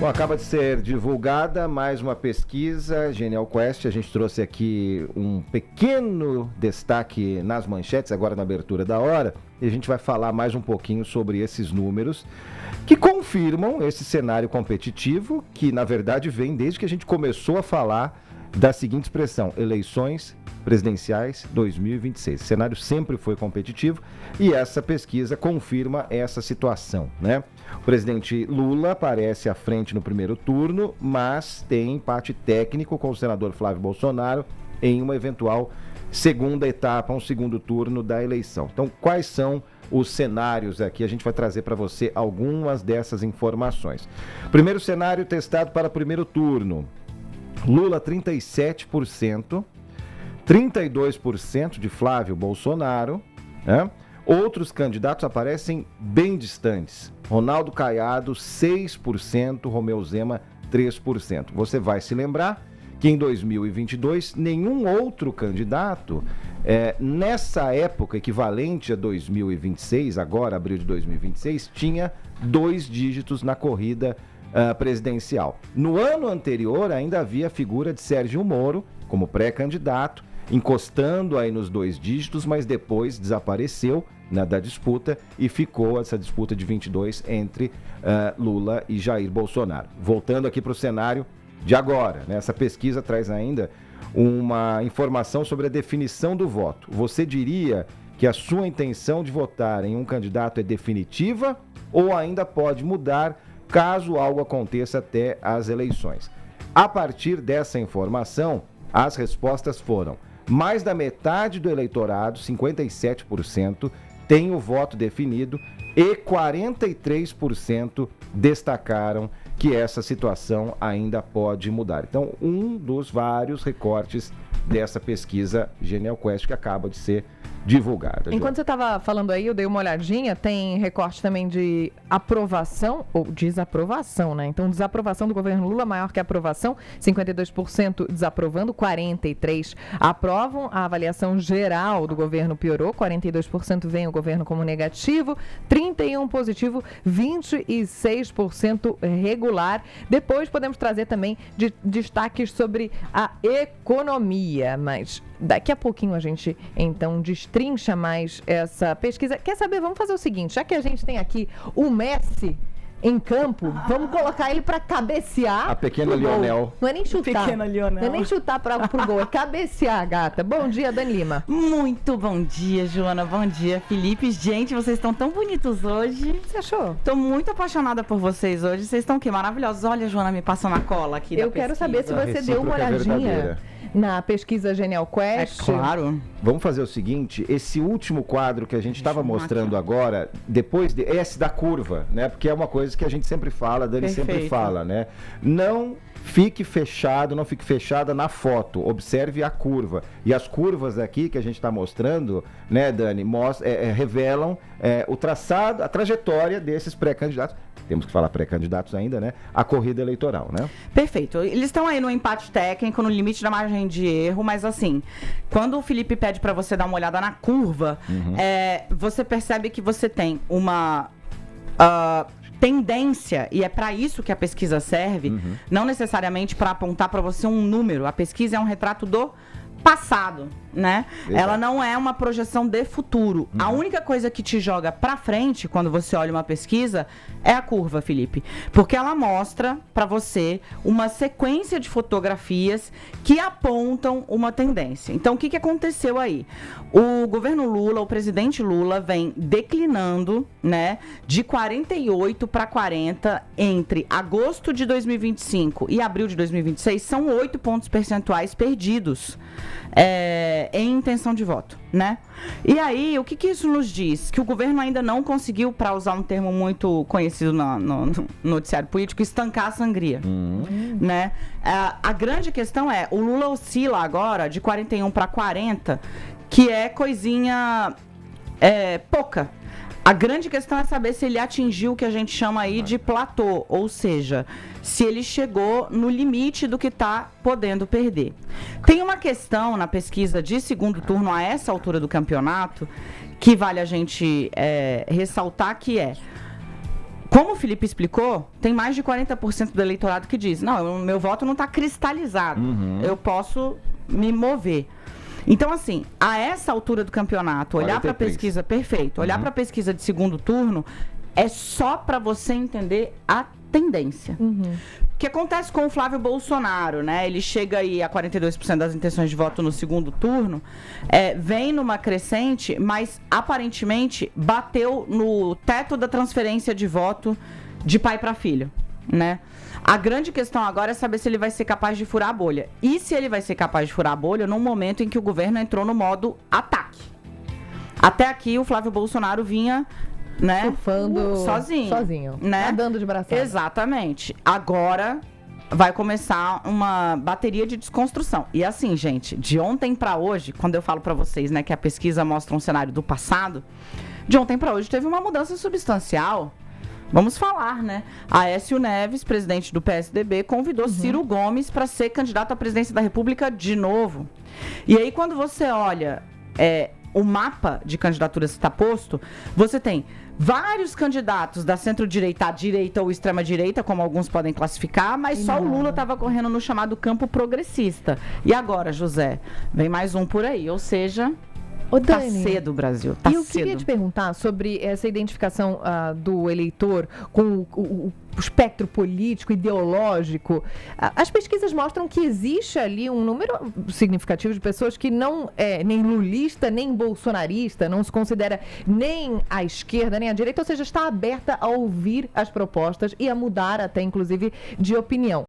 Bom, acaba de ser divulgada mais uma pesquisa Genial Quest. A gente trouxe aqui um pequeno destaque nas manchetes, agora na abertura da hora, e a gente vai falar mais um pouquinho sobre esses números que confirmam esse cenário competitivo, que na verdade vem desde que a gente começou a falar da seguinte expressão: eleições presidenciais 2026. O cenário sempre foi competitivo e essa pesquisa confirma essa situação, né? O presidente Lula aparece à frente no primeiro turno, mas tem empate técnico com o senador Flávio Bolsonaro em uma eventual segunda etapa, um segundo turno da eleição. Então, quais são os cenários aqui? A gente vai trazer para você algumas dessas informações. Primeiro cenário testado para o primeiro turno: Lula 37%, 32% de Flávio Bolsonaro, né? Outros candidatos aparecem bem distantes. Ronaldo Caiado, 6%, Romeu Zema, 3%. Você vai se lembrar que em 2022, nenhum outro candidato, nessa época equivalente a 2026, agora abril de 2026, tinha 2 dígitos na corrida presidencial. No ano anterior, ainda havia a figura de Sérgio Moro como pré-candidato, encostando aí nos 2 dígitos, mas depois desapareceu, né, da disputa, e ficou essa disputa de 22 entre Lula e Jair Bolsonaro. Voltando aqui para o cenário de agora, né, essa pesquisa traz ainda uma informação sobre a definição do voto. Você diria que a sua intenção de votar em um candidato é definitiva ou ainda pode mudar caso algo aconteça até as eleições? A partir dessa informação, as respostas foram: mais da metade do eleitorado, 57%, tem o voto definido e 43% destacaram que essa situação ainda pode mudar. Então, um dos vários recortes dessa pesquisa Genial Quest que acaba de ser divulgada. Enquanto você estava falando aí, eu dei uma olhadinha, tem recorte também de aprovação ou desaprovação, né? Então, desaprovação do governo Lula maior que aprovação, 52% desaprovando, 43% aprovam. A avaliação geral do governo piorou, 42% veem o governo como negativo, 31% positivo, 26% regular. Depois podemos trazer também destaques sobre a economia, mas daqui a pouquinho a gente, então, destrincha mais essa pesquisa. Quer saber? Vamos fazer o seguinte, já que a gente tem aqui o Messi em campo, vamos colocar ele para cabecear. A pequena Lionel. Não é nem chutar. Pequena Lionel. Não é nem chutar pro gol, é cabecear, gata. Bom dia, Dani Lima. Muito bom dia, Joana. Bom dia, Felipe. Gente, vocês estão tão bonitos hoje. O que você achou? Tô muito apaixonada por vocês hoje. Vocês estão o quê? Maravilhosos. Olha, Joana, me passando a cola aqui Eu quero saber se você deu uma olhadinha na pesquisa Genial Quest. É claro. Vamos fazer o seguinte: esse último quadro que a gente estava mostrando agora, depois esse da curva, né? Porque é uma coisa que a gente sempre fala, a Dani sempre fala, né? Não fique fechado, não fique fechada na foto, observe a curva. E as curvas aqui que a gente está mostrando, né, Dani, revelam o traçado, a trajetória desses pré-candidatos. Temos que falar pré-candidatos ainda, né? A corrida eleitoral, né? Perfeito. Eles estão aí no empate técnico, no limite da margem de erro, mas assim, quando o Felipe pede para você dar uma olhada na curva, você percebe que você tem uma tendência, e é para isso que a pesquisa serve, não necessariamente para apontar para você um número. A pesquisa é um retrato do passado, né? Exato. Ela não é uma projeção de futuro. A única coisa que te joga pra frente quando você olha uma pesquisa é a curva, Felipe, porque ela mostra pra você uma sequência de fotografias que apontam uma tendência. Então, o que aconteceu aí? O governo Lula, o presidente Lula, vem declinando, né, de 48 para 40 entre agosto de 2025 e abril de 2026. São 8 pontos percentuais perdidos em intenção de voto, né? E aí, o que isso nos diz? Que o governo ainda não conseguiu, para usar um termo muito conhecido no noticiário político, estancar a sangria, né? A grande questão é, o Lula oscila agora de 41 para 40, que é coisinha pouca. A grande questão é saber se ele atingiu o que a gente chama aí de platô, ou seja, se ele chegou no limite do que está podendo perder. Tem uma questão na pesquisa de segundo turno a essa altura do campeonato que vale a gente ressaltar, que é: Como o Felipe explicou, tem mais de 40% do eleitorado que diz, não, o meu voto não está cristalizado, eu posso me mover. Então, assim, a essa altura do campeonato, olhar para a pesquisa, perfeito, olhar para a pesquisa de segundo turno é só para você entender a tendência. O que acontece com o Flávio Bolsonaro, né? Ele chega aí a 42% das intenções de voto no segundo turno, vem numa crescente, mas aparentemente bateu no teto da transferência de voto de pai para filho, né? A grande questão agora é saber se ele vai ser capaz de furar a bolha. E se ele vai ser capaz de furar a bolha num momento em que o governo entrou no modo ataque. Até aqui o Flávio Bolsonaro vinha, né, surfando sozinho, né? Nadando de braçada. Exatamente. Agora vai começar uma bateria de desconstrução. E assim, gente, de ontem para hoje, quando eu falo para vocês, né, que a pesquisa mostra um cenário do passado, de ontem para hoje teve uma mudança substancial. Vamos falar, né? Aécio Neves, presidente do PSDB, convidou Ciro Gomes para ser candidato à presidência da República de novo. E aí, quando você olha o mapa de candidaturas que está posto, você tem vários candidatos da centro-direita, à direita ou extrema-direita, como alguns podem classificar, mas só o Lula estava correndo no chamado campo progressista. E agora, José, vem mais um por aí, ou seja... Tá cedo, Brasil, tá cedo. E eu queria te perguntar sobre essa identificação do eleitor com o espectro político, ideológico. As pesquisas mostram que existe ali um número significativo de pessoas que não é nem lulista, nem bolsonarista, não se considera nem à esquerda, nem à direita, ou seja, está aberta a ouvir as propostas e a mudar até, inclusive, de opinião.